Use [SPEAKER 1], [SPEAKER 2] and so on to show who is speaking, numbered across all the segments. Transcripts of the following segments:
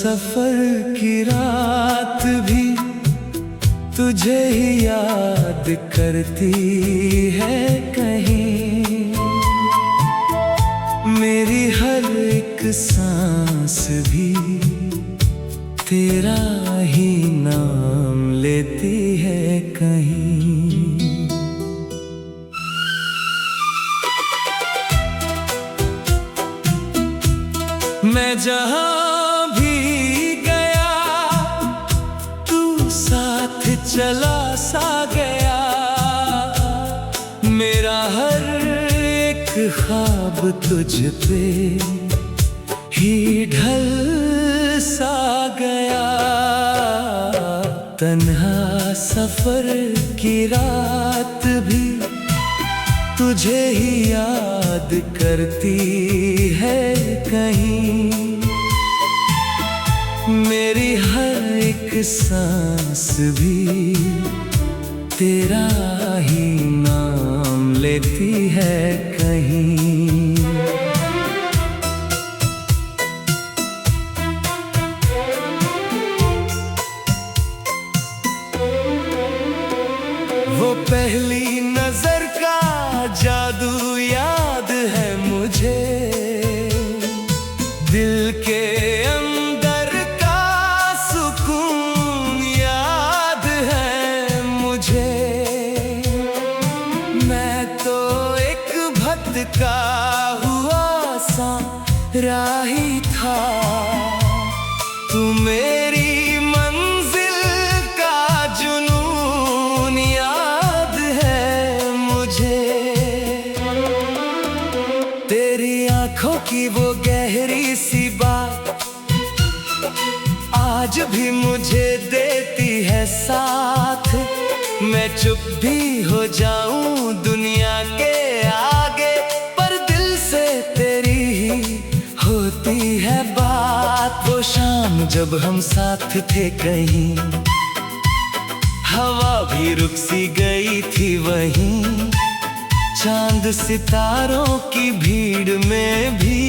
[SPEAKER 1] सफर की रात भी तुझे ही याद करती है कहीं। मेरी हर एक सांस भी तेरा ही नाम लेती है कहीं। मैं जहां भी गया तू साथ चला सा गया। मेरा हर एक ख्वाब तुझ पे ही ढल सा गया। तन्हा सफर की रात भी तुझे ही याद करती है कहीं। मेरी हर एक सांस भी तेरा ही नाम लेती है कहीं। वो पहली नजर का जादू याद है मुझे। दिल के अंदर का सुकून याद है मुझे। मैं तो एक भटका हुआ सा राही था, तू मेरी मंजिल का जुनून याद है मुझे। तेरी आंखों की वो गहरी सी बात आज भी मुझे देती है साथ। मैं चुप भी हो जाऊं दुनिया के आगे, पर दिल से तेरी ही होती है बात। वो शाम जब हम साथ थे कहीं, हवा भी रुक सी गई थी वहीं। चांद सितारों की भीड़ में भी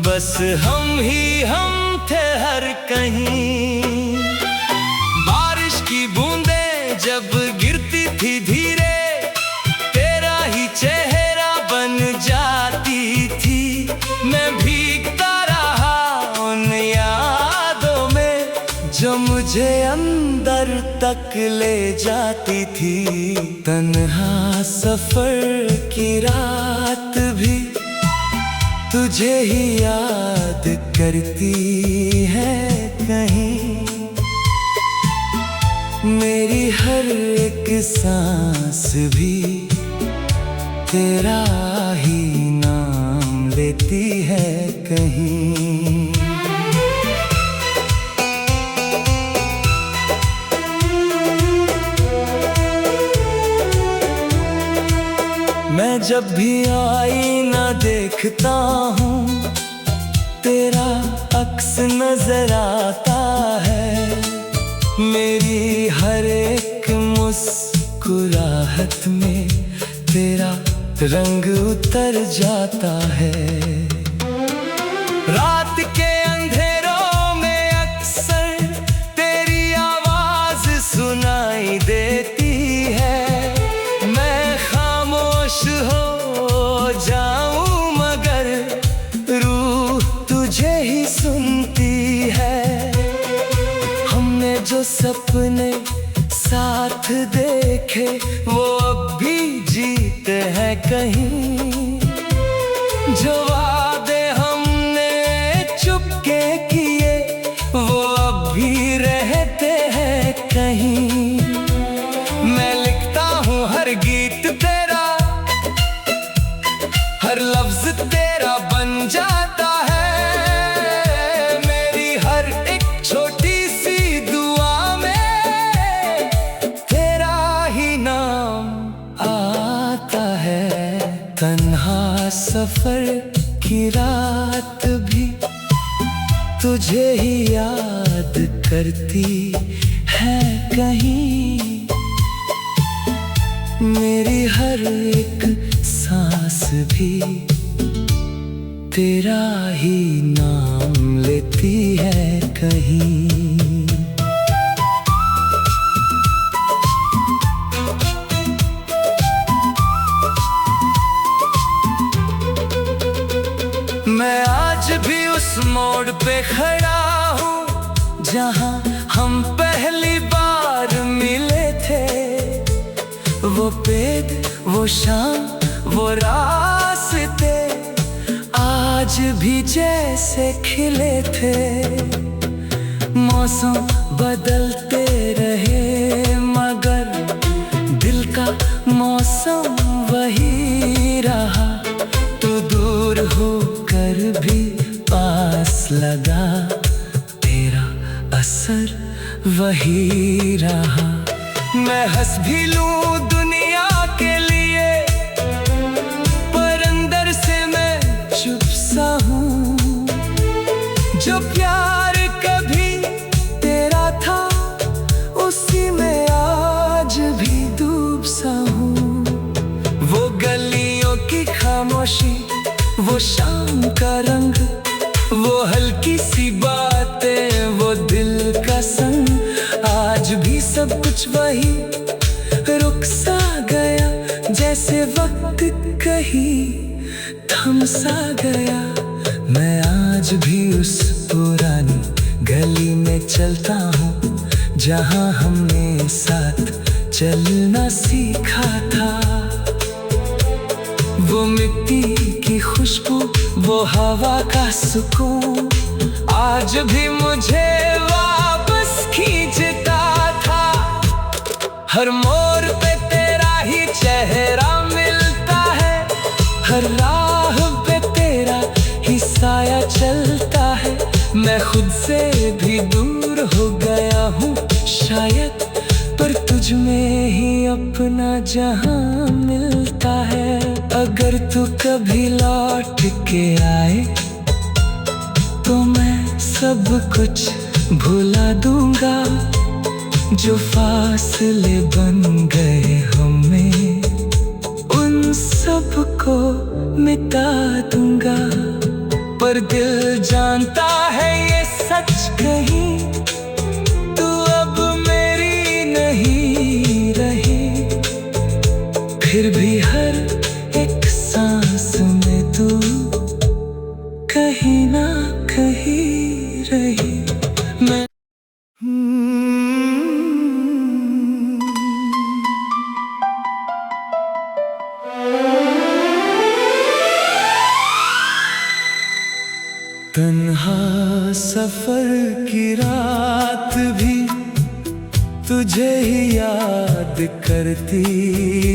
[SPEAKER 1] बस हम थे हर कहीं। बारिश की बूंदें जब गिरती थी धीरे, तेरा ही चेहरा बन जाती थी। मैं भीगता रहा उन यादों में जो मुझे अंदर तक ले जाती थी। तन्हा सफर की रात भी तुझे ही याद करती है कहीं। मेरी हर एक सांस भी तेरा ही नाम लेती है कहीं। मैं जब भी आईना देखता हूँ, तेरा अक्स नजर आता है। मेरी हर एक मुस्कुराहट में तेरा रंग उतर जाता है। रात के अंधेरों में अक्सर तेरी आवाज सुनाई देती है। हो जाऊं मगर रूह तुझे ही सुनती है। हमने जो सपने साथ देखे वो अब भी जीते हैं कहीं। जो वादे हमने चुपके किए वो अब भी रहते हैं कहीं। मैं लिखता हूँ हर गीत तेरा, हर लफ्ज तेरा बन जाता है। मेरी हर एक छोटी सी दुआ में तेरा ही नाम आता है। तन्हा सफर की रात भी तुझे ही याद करती है कहीं। मेरी हर एक सांस भी तेरा ही नाम लेती है कहीं। मैं आज भी उस मोड़ पे खड़ा हूँ जहाँ हम पहली बार मिले थे। वो पेड़, वो शाम, वो रास्ते आज भी जैसे खिले थे। मौसम बदलते रहे मगर दिल का मौसम वही रहा। तो दूर होकर भी पास लगा, तेरा असर वही रहा। मैं हंस भी लूं दुनिया के लिए, पर अंदर से मैं चुप सा हूँ। जो प्यार कभी तेरा था उसी में आज भी डूब सा हूँ। वो गलियों की खामोशी, वो शाम का रंग, वो हल्की सी बातें, वो दिल का संग, आज भी सब कुछ वही रुक सा गया। जैसे वक्त कहीं थम सा गया। मैं आज भी उस पुरानी गली में चलता हूँ जहाँ हमने साथ चलना सीखा था। वो मिट्टी की खुशबू, वो हवा का सुकून आज भी मुझे वापस खींचता था। हर मोड़ पे तेरा ही चेहरा मिलता है, हर राह पे तेरा ही साया चलता है। मैं खुद से भी दूर हो गया हूँ शायद, पर तुझ में ही अपना जहां मिलता है। अगर तू कभी लौट के आए तो मैं सब कुछ भुला दूंगा। जो फासले बन गए हमें, उन सब को मिटा दूंगा। पर दिल जानता है ये सच कहीं, तू अब मेरी नहीं रही। फिर भी हर एक सांस में तू कहीं ना कहीं रही। मैं तन्हा सफर की रात भी तुझे ही याद करती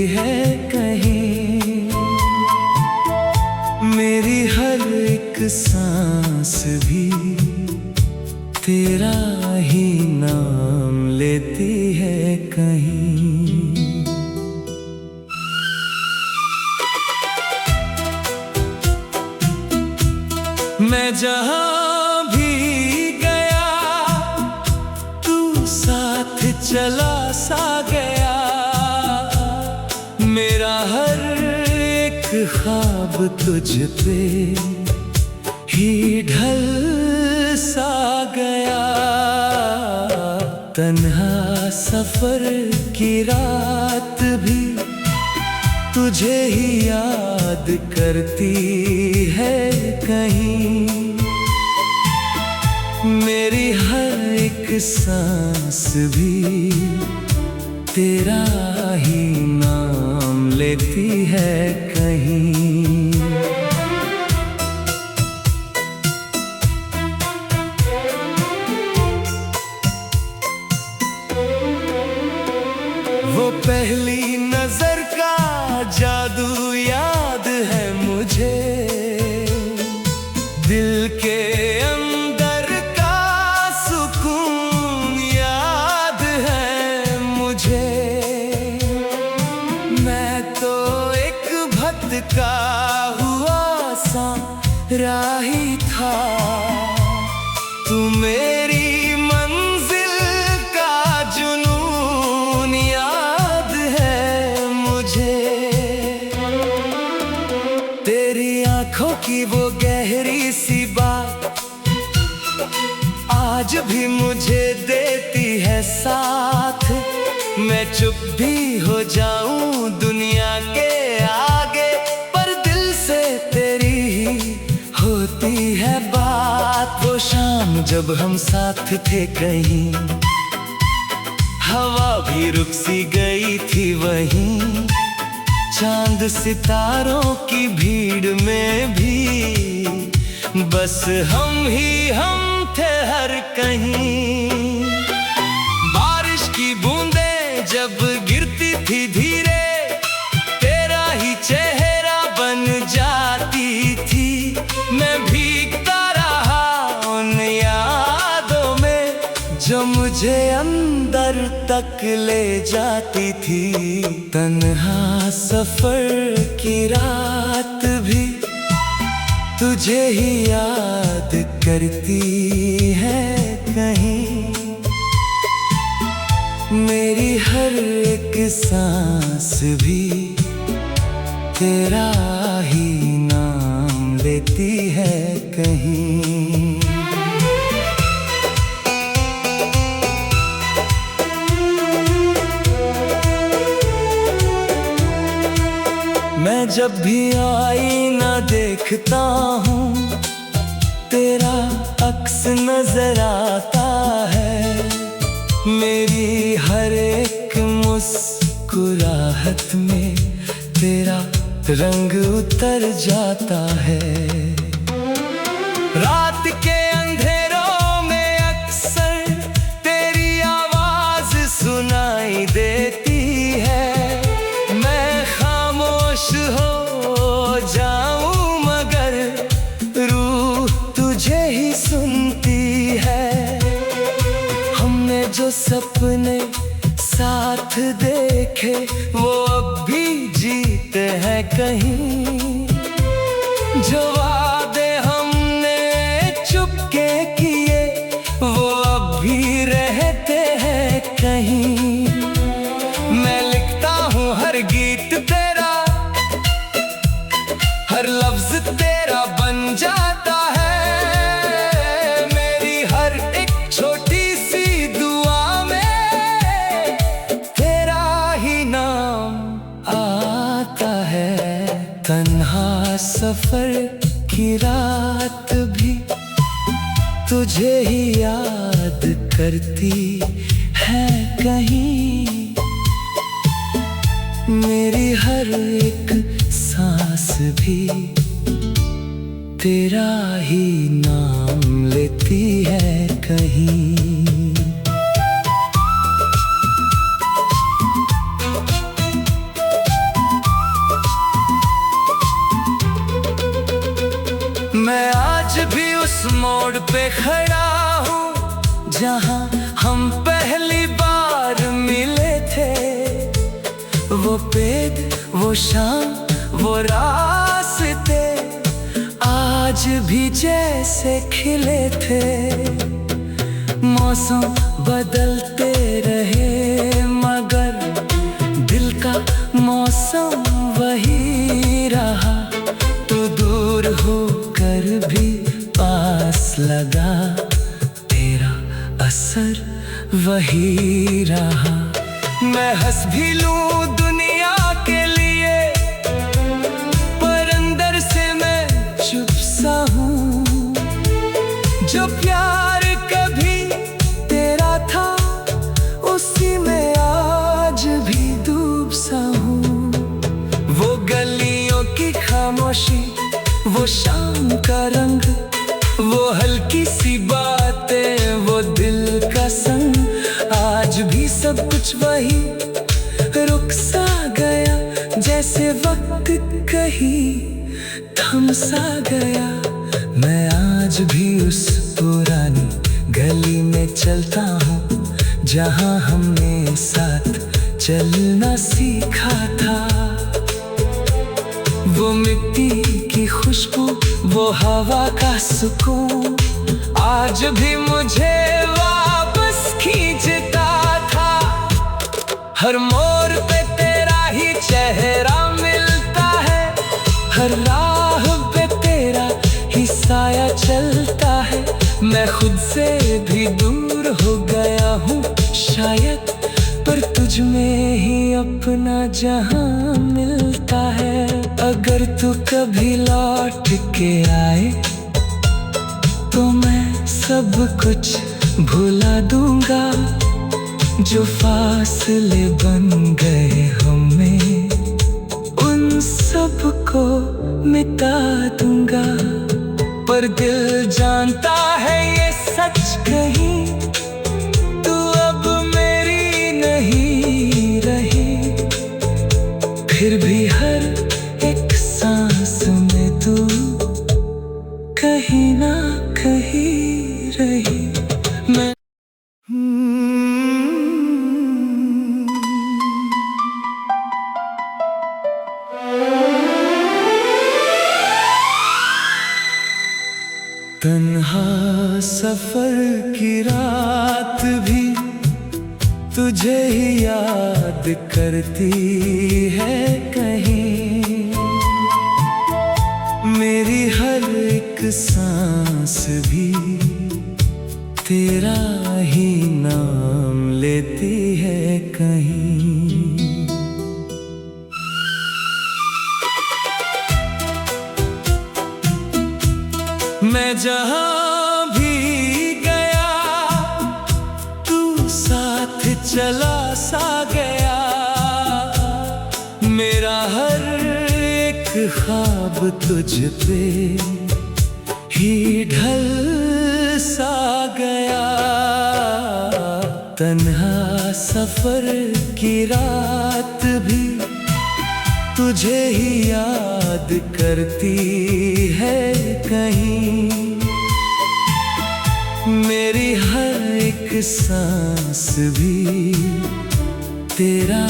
[SPEAKER 1] है कहीं। मेरी हर एक सांस भी तेरा ही नाम लेती है कहीं। मैं जहाँ भी गया तू साथ चला सा गया। मेरा हर एक ख्वाब तुझ पे ही ढल सा गया। तन्हा सफर की रात भी तुझे ही याद करती है कहीं। मेरी हर एक सांस भी तेरा ही नाम लेती है कहीं। वो पहली नजर का जादू याद है मुझे, दिल के अंदर का सुकून याद है मुझे। मैं तो एक भटका हुआ सा राही था, तू मेरी मंजिल का जुनून याद है मुझे। तेरी आंखों की वो गहरी आज भी मुझे देती है साथ। मैं चुप भी हो जाऊं दुनिया के आगे, पर दिल से तेरी ही होती है बात। वो शाम जब हम साथ थे कहीं, हवा भी रुक सी गई थी वहीं, चांद सितारों की भीड़ में भी बस हम ही हम थे हर कहीं। बारिश की बूंदें जब गिरती थी धीरे, तेरा ही चेहरा बन जाती थी। मैं भीगता रहा उन यादों में, जो मुझे अंदर तक ले जाती थी। तन्हा सफर की रात भी तुझे ही याद करती है कहीं। मेरी हर एक सांस भी तेरा ही नाम लेती है कहीं। मैं जब भी आईना देखता हूँ, तेरा अक्स नजर आता है। मेरी हर एक मुस्कुराहट में तेरा रंग उतर जाता है। रात के अंधेरों में अक्सर तेरी आवाज सुनाई देती है। हो जाऊं मगर रूह तुझे ही सुनती है। हमने जो सपने साथ देखे वो अब भी जीते हैं कहीं। जो वादे हमने चुपके किए वो अब भी रहते हैं कहीं। मैं लिखता हूँ हर गीत तेरा, हर लफ्ज तेरा बन जाता है। मेरी हर एक छोटी सी दुआ में तेरा ही नाम आता है। तन्हा सफर की रात भी तुझे ही याद करती है कहीं। मेरी हर एक सांस भी तेरा ही नाम लेती है कहीं। मैं आज भी उस मोड़ पे खड़ा हूँ जहाँ हम पहली बार मिले थे। वो पेड़, वो शाम, वो रास्ते आज भी जैसे खिले थे। मौसम बदलते रहे मगर दिल का मौसम वही रहा। तू दूर होकर भी पास लगा, तेरा असर वही रहा। मैं हंस भी लूं दुनिया के लिए, पर अंदर से मैं चुप सा हूँ। जो प्यार कभी तेरा था उसी में आज भी डूब सा हूँ। वो गलियों की खामोशी, वो शाम का रंग, वो हल्की सी बातें, वो दिल का संग, आज भी सब कुछ वही रुक सा गया। जैसे वक्त कहीं थम सा गया। मैं आज भी उस पुरानी गली में चलता हूँ जहाँ हमने साथ चलना सीखा था। वो मिट्टी की खुशबू, वो हवा का सुकून आज भी मुझे वापस खींचता था। हर मोड़ पे तेरा ही चेहरा मिलता है, हर राह पे तेरा ही साया चलता है। मैं मैं खुद से भी दूर हो गया हूँ शायद, पर तुझ में ही अपना जहां मिलता है। अगर तू कभी लौट के आए तो मैं सब कुछ भुला दूंगा, जो फासले बन गए हमें उन सब को मिटा दूंगा। पर दिल जानता है ये सच कहीं, तू अब मेरी नहीं रही। फिर भी हर एक सांस में तू कहीं ना कहीं रही। मैं तन्हा सफर की रात भी तुझे ही याद करती है कहीं। मेरी हर एक सांस भी तेरा ही नाम लेती है कहीं। मैं जहां भी गया तू साथ चला सा गया, मेरा हर एक ख्वाब तुझ पे ही ढल सा गया। तन्हा सफर की रात भी तुझे ही याद करती है कहीं। मेरी हर एक सांस भी तेरा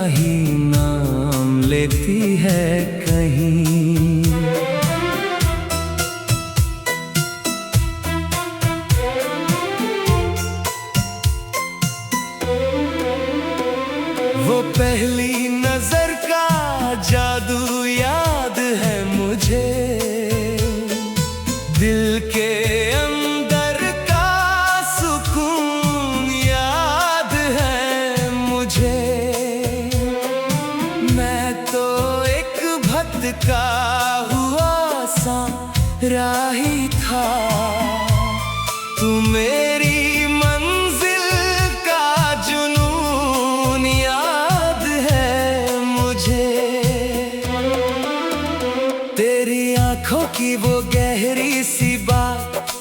[SPEAKER 1] ही नाम लेती है कहीं। वो पहली नजर का जादू याद है मुझे, दिल के अंदर का सुकून याद है मुझे। मैं तो एक भटका हुआ सा राही था, तू मेरी आँखों की वो गहरी सी बात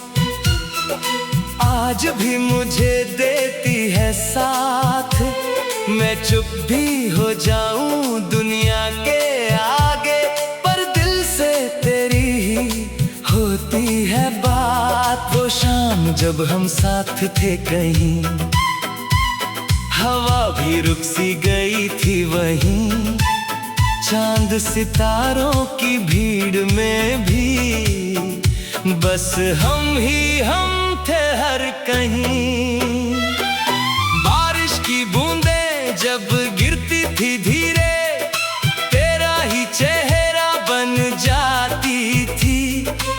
[SPEAKER 1] आज भी मुझे देती है साथ। मैं चुप भी हो जाऊं दुनिया के आगे, पर दिल से तेरी ही होती है बात। वो शाम जब हम साथ थे कहीं, हवा भी रुक सी गई थी वहीं। चांद सितारों की भीड़ में भी बस हम थे हर कहीं। बारिश की बूंदें जब गिरती थी धीरे, तेरा ही चेहरा बन जाती थी।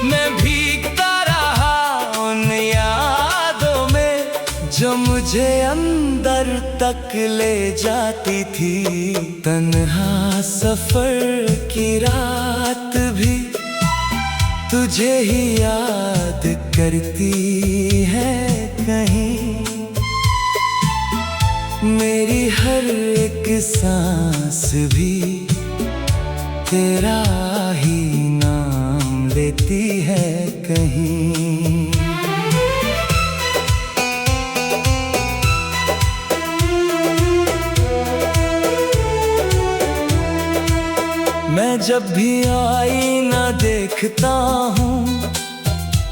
[SPEAKER 1] मैं भीगता रहा उन यादों में जो मुझे अंदर तक ले जाती थी। तन्हा सफर की रात भी तुझे ही याद करती है कहीं। मेरी हर एक सांस भी तेरा ही नाम लेती है कहीं। मैं जब भी आईना देखता हूँ,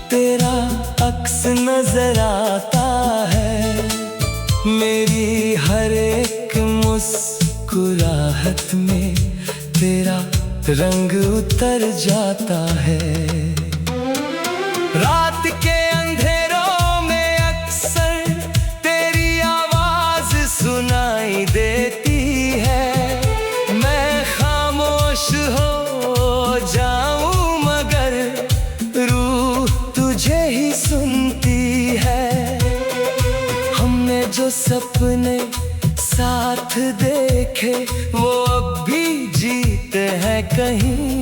[SPEAKER 1] तेरा अक्स नजर आता है। मेरी हर एक मुस्कुराहट में तेरा रंग उतर जाता है। रात के अंधेरों में अक्सर तेरी आवाज सुनाई देती है। मैं खामोश हो जाऊं मगर रूह तुझे ही सुनती जो सपने साथ देखे वो अब भी जीते हैं कहीं।